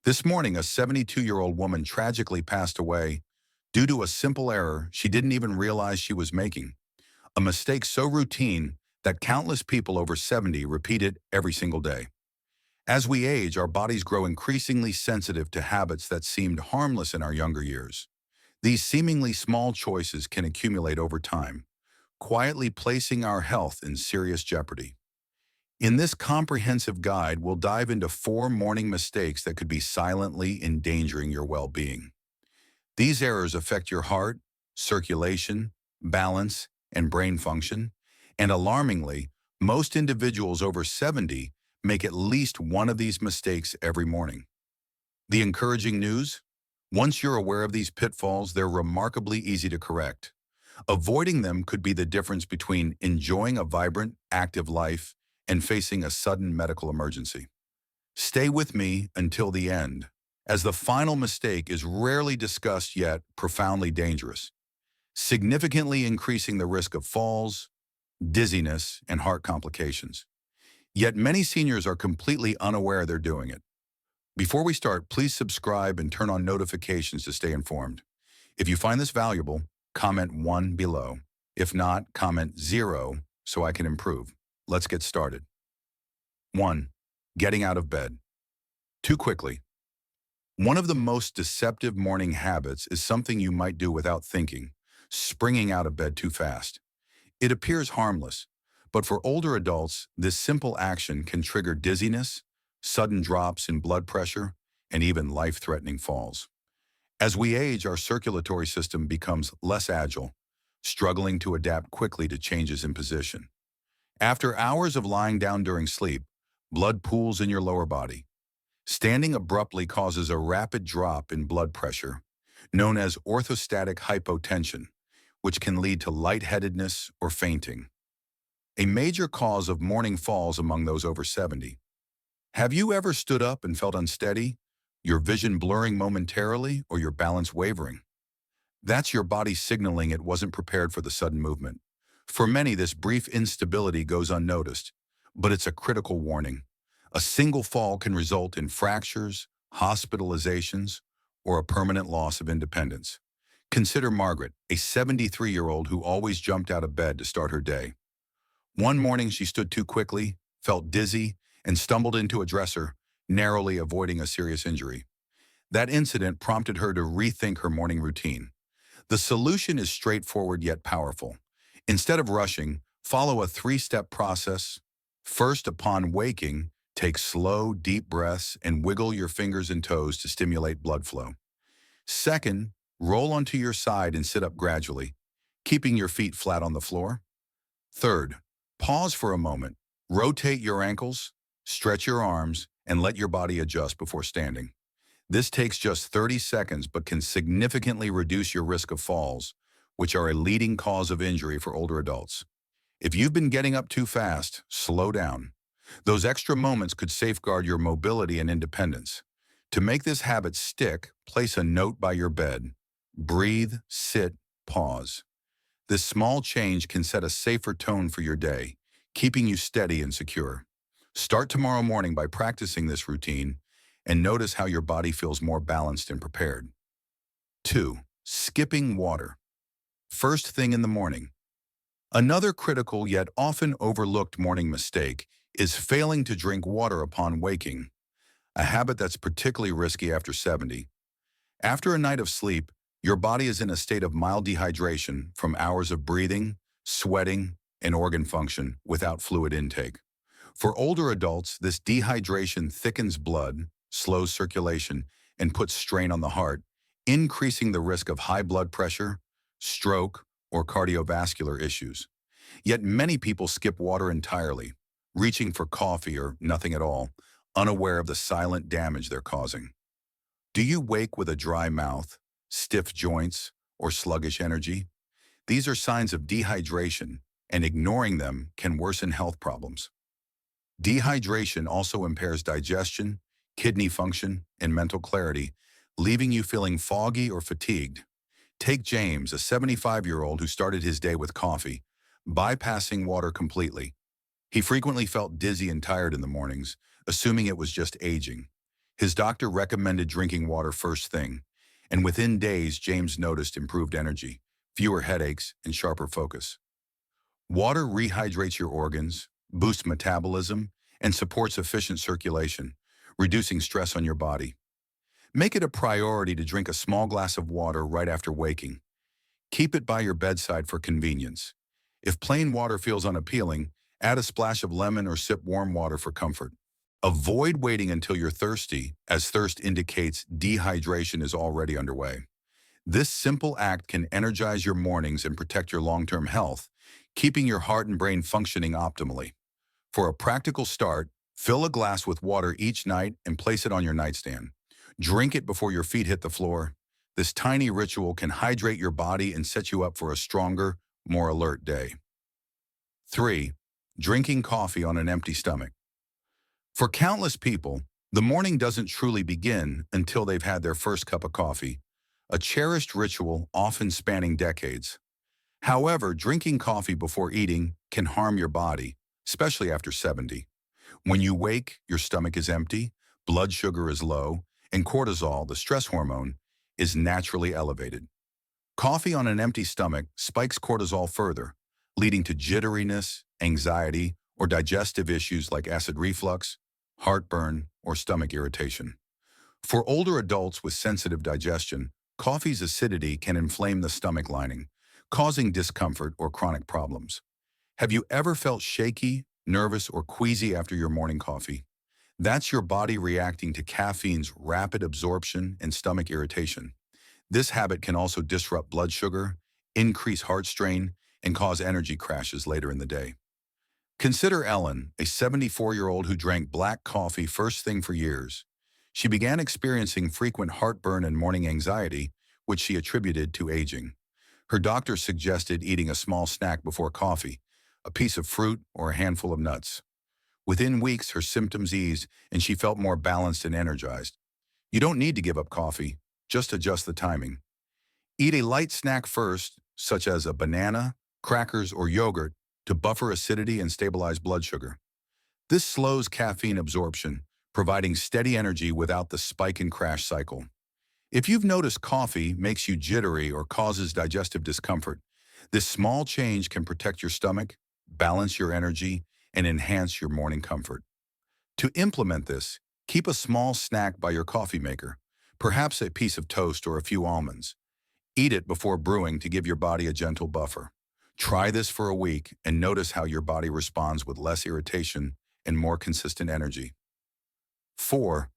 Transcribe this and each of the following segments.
This morning, a 72-year-old woman tragically passed away due to a simple error she didn't even realize she was making. A mistake so routine that countless people over 70 repeat it every single day. As we age, our bodies grow increasingly sensitive to habits that seemed harmless in our younger years. These seemingly small choices can accumulate over time, quietly placing our health in serious jeopardy. In this comprehensive guide, we'll dive into 4 morning mistakes that could be silently endangering your well-being. These errors affect your heart, circulation, balance, and brain function, and alarmingly, most individuals over 70 make at least one of these mistakes every morning. The encouraging news? Once you're aware of these pitfalls, they're remarkably easy to correct. Avoiding them could be the difference between enjoying a vibrant, active life and facing a sudden medical emergency. Stay with me until the end, as the final mistake is rarely discussed yet profoundly dangerous, significantly increasing the risk of falls, dizziness, and heart complications. Yet many seniors are completely unaware they're doing it. Before we start, please subscribe and turn on notifications to stay informed. If you find this valuable, comment 1 below. If not, comment 0 so I can improve. Let's get started. 1. Getting out of bed. Too quickly. One of the most deceptive morning habits is something you might do without thinking, springing out of bed too fast. It appears harmless, but for older adults, this simple action can trigger dizziness, sudden drops in blood pressure, and even life-threatening falls. As we age, our circulatory system becomes less agile, struggling to adapt quickly to changes in position. After hours of lying down during sleep, blood pools in your lower body. Standing abruptly causes a rapid drop in blood pressure, known as orthostatic hypotension, which can lead to lightheadedness or fainting. A major cause of morning falls among those over 70. Have you ever stood up and felt unsteady, your vision blurring momentarily or your balance wavering? That's your body signaling it wasn't prepared for the sudden movement. For many, this brief instability goes unnoticed, but it's a critical warning. A single fall can result in fractures, hospitalizations, or a permanent loss of independence. Consider Margaret, a 73-year-old who always jumped out of bed to start her day. One morning she stood too quickly, felt dizzy, and stumbled into a dresser, narrowly avoiding a serious injury. That incident prompted her to rethink her morning routine. The solution is straightforward yet powerful. Instead of rushing, follow a 3-step process. First, upon waking, take slow, deep breaths and wiggle your fingers and toes to stimulate blood flow. Second, roll onto your side and sit up gradually, keeping your feet flat on the floor. Third, pause for a moment, rotate your ankles, stretch your arms, and let your body adjust before standing. This takes just 30 seconds but can significantly reduce your risk of falls, which are a leading cause of injury for older adults. If you've been getting up too fast, slow down. Those extra moments could safeguard your mobility and independence. To make this habit stick, place a note by your bed. Breathe, sit, pause. This small change can set a safer tone for your day, keeping you steady and secure. Start tomorrow morning by practicing this routine and notice how your body feels more balanced and prepared. 2. Skipping water. First thing in the morning. Another critical yet often overlooked morning mistake is failing to drink water upon waking, a habit that's particularly risky after 70. After a night of sleep, your body is in a state of mild dehydration from hours of breathing, sweating, and organ function without fluid intake. For older adults, this dehydration thickens blood, slows circulation, and puts strain on the heart, increasing the risk of high blood pressure, stroke, or cardiovascular issues. Yet many people skip water entirely, reaching for coffee or nothing at all, unaware of the silent damage they're causing. Do you wake with a dry mouth, stiff joints, or sluggish energy? These are signs of dehydration, and ignoring them can worsen health problems. Dehydration also impairs digestion, kidney function, and mental clarity, leaving you feeling foggy or fatigued. Take James, a 75-year-old who started his day with coffee, bypassing water completely. He frequently felt dizzy and tired in the mornings, assuming it was just aging. His doctor recommended drinking water first thing, and within days, James noticed improved energy, fewer headaches, and sharper focus. Water rehydrates your organs, boosts metabolism, and supports efficient circulation, reducing stress on your body. Make it a priority to drink a small glass of water right after waking. Keep it by your bedside for convenience. If plain water feels unappealing, add a splash of lemon or sip warm water for comfort. Avoid waiting until you're thirsty, as thirst indicates dehydration is already underway. This simple act can energize your mornings and protect your long-term health, keeping your heart and brain functioning optimally. For a practical start, fill a glass with water each night and place it on your nightstand. Drink it before your feet hit the floor. This tiny ritual can hydrate your body and set you up for a stronger, more alert day. 3. Drinking coffee on an empty stomach. For countless people, the morning doesn't truly begin until they've had their first cup of coffee, a cherished ritual often spanning decades. However, drinking coffee before eating can harm your body, especially after 70. When you wake, your stomach is empty, blood sugar is low, and cortisol, the stress hormone, is naturally elevated. Coffee on an empty stomach spikes cortisol further, leading to jitteriness, anxiety, or digestive issues like acid reflux, heartburn, or stomach irritation. For older adults with sensitive digestion, coffee's acidity can inflame the stomach lining, causing discomfort or chronic problems. Have you ever felt shaky, nervous, or queasy after your morning coffee? That's your body reacting to caffeine's rapid absorption and stomach irritation. This habit can also disrupt blood sugar, increase heart strain, and cause energy crashes later in the day. Consider Ellen, a 74-year-old who drank black coffee first thing for years. She began experiencing frequent heartburn and morning anxiety, which she attributed to aging. Her doctor suggested eating a small snack before coffee, a piece of fruit or a handful of nuts. Within weeks, her symptoms eased and she felt more balanced and energized. You don't need to give up coffee, just adjust the timing. Eat a light snack first, such as a banana, crackers, or yogurt, to buffer acidity and stabilize blood sugar. This slows caffeine absorption, providing steady energy without the spike and crash cycle. If you've noticed coffee makes you jittery or causes digestive discomfort, this small change can protect your stomach, balance your energy, and enhance your morning comfort. To implement this, keep a small snack by your coffee maker, perhaps a piece of toast or a few almonds. Eat it before brewing to give your body a gentle buffer. Try this for a week and notice how your body responds with less irritation and more consistent energy. 4.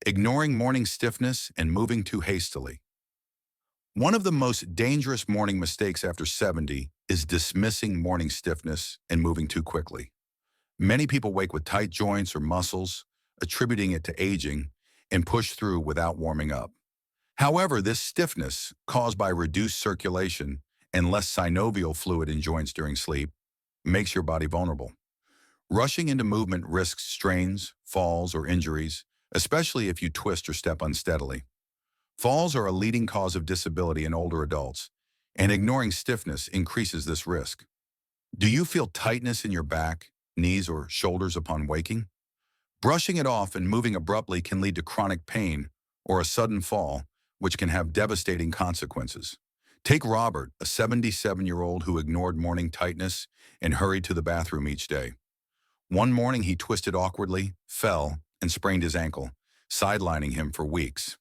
Ignoring morning stiffness and moving too hastily. One of the most dangerous morning mistakes after 70 is dismissing morning stiffness and moving too quickly. Many people wake with tight joints or muscles, attributing it to aging, and push through without warming up. However, this stiffness, caused by reduced circulation and less synovial fluid in joints during sleep, makes your body vulnerable. Rushing into movement risks strains, falls, or injuries, especially if you twist or step unsteadily. Falls are a leading cause of disability in older adults, and ignoring stiffness increases this risk. Do you feel tightness in your back, knees, or shoulders upon waking? Brushing it off and moving abruptly can lead to chronic pain or a sudden fall, which can have devastating consequences. Take Robert, a 77-year-old who ignored morning tightness and hurried to the bathroom each day. One morning he twisted awkwardly, fell, and sprained his ankle, sidelining him for weeks.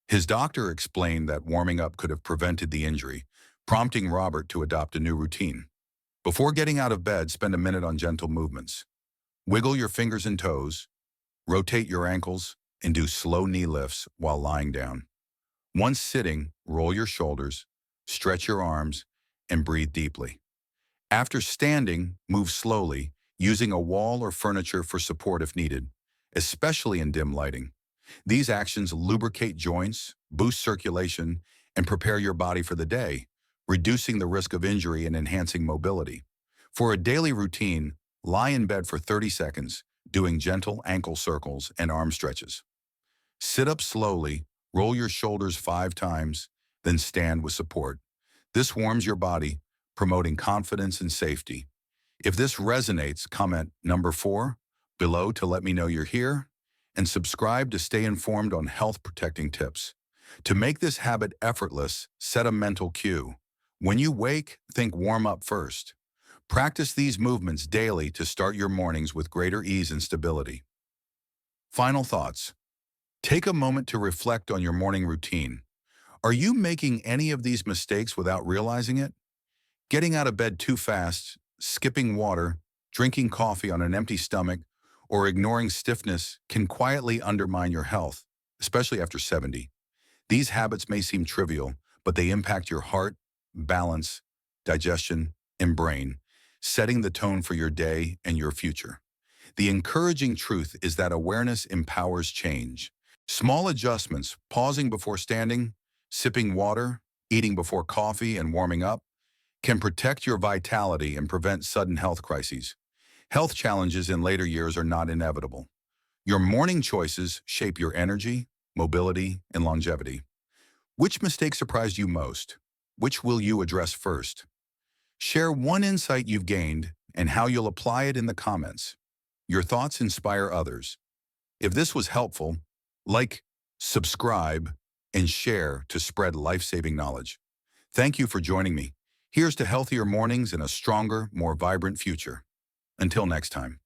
His doctor explained that warming up could have prevented the injury, prompting Robert to adopt a new routine. Before getting out of bed, spend a minute on gentle movements. Wiggle your fingers and toes, rotate your ankles, and do slow knee lifts while lying down. Once sitting, roll your shoulders, stretch your arms, and breathe deeply. After standing, move slowly, using a wall or furniture for support if needed, especially in dim lighting. These actions lubricate joints, boost circulation, and prepare your body for the day, reducing the risk of injury and enhancing mobility. For a daily routine, lie in bed for 30 seconds, doing gentle ankle circles and arm stretches. Sit up slowly, roll your shoulders 5 times, then stand with support. This warms your body, promoting confidence and safety. If this resonates, comment number 4 below to let me know you're here. and subscribe to stay informed on health-protecting tips. To make this habit effortless, set a mental cue. When you wake, think warm up first. Practice these movements daily to start your mornings with greater ease and stability. Final thoughts. Take a moment to reflect on your morning routine. Are you making any of these mistakes without realizing it? Getting out of bed too fast, skipping water, drinking coffee on an empty stomach, or ignoring stiffness can quietly undermine your health, especially after 70. These habits may seem trivial, but they impact your heart, balance, digestion, and brain, setting the tone for your day and your future. The encouraging truth is that awareness empowers change. Small adjustments, pausing before standing, sipping water, eating before coffee, and warming up, can protect your vitality and prevent sudden health crises. Health challenges in later years are not inevitable. Your morning choices shape your energy, mobility, and longevity. Which mistake surprised you most? Which will you address first? Share one insight you've gained and how you'll apply it in the comments. Your thoughts inspire others. If this was helpful, like, subscribe, and share to spread life-saving knowledge. Thank you for joining me. Here's to healthier mornings and a stronger, more vibrant future. Until next time.